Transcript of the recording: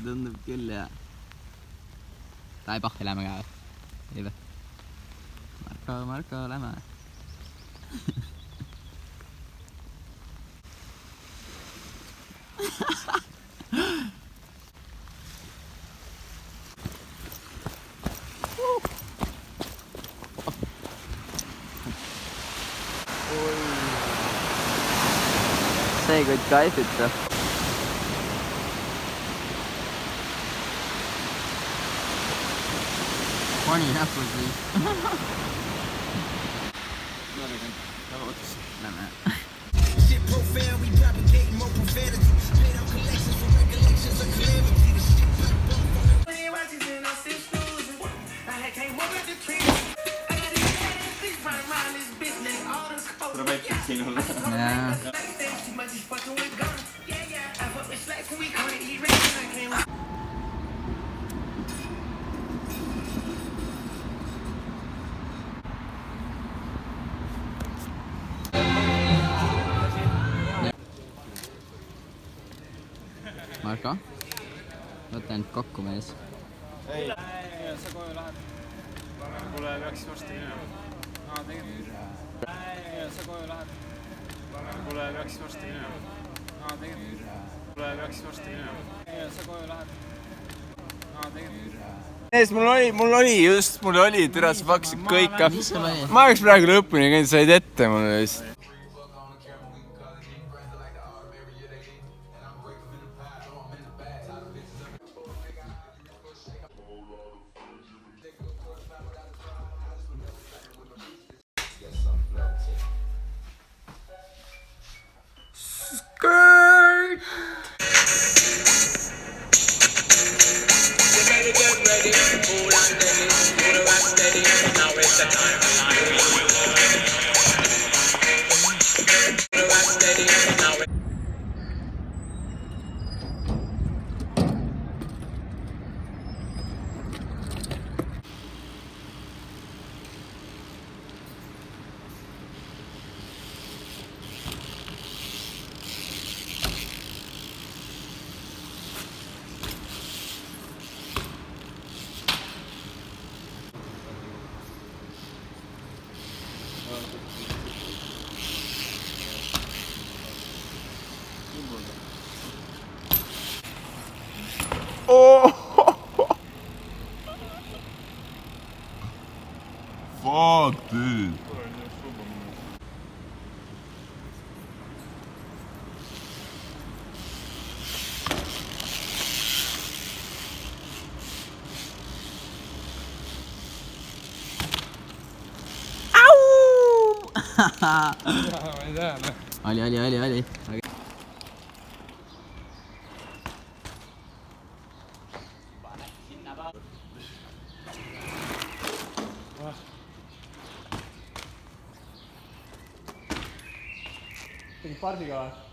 tundub küll jah. Tai pahvi lähme ka. Ei või? Marko, lähme. See kui kaifita. Pani näpud või? Lähme. Jaa. Marko, võta end kokku mees. Ei, sa koju lähed. Kuule, peaks varsti minema. Tegelikult. Sa koju lähed. Kuule, peaks varsti minema. Tegelikult. Kuule, peaks varsti minema. Sa koju lähed. Tegelikult. Mul oli türas paksid kõik ka. Ma oleks praegu lõpuni käinud, said ette mulle vist. Skirt! Get ready, cool and steady, cool and steady, now it's the time. Cool and steady, now it's oh! Fuck, dude. Oli. Tegid pardiga või?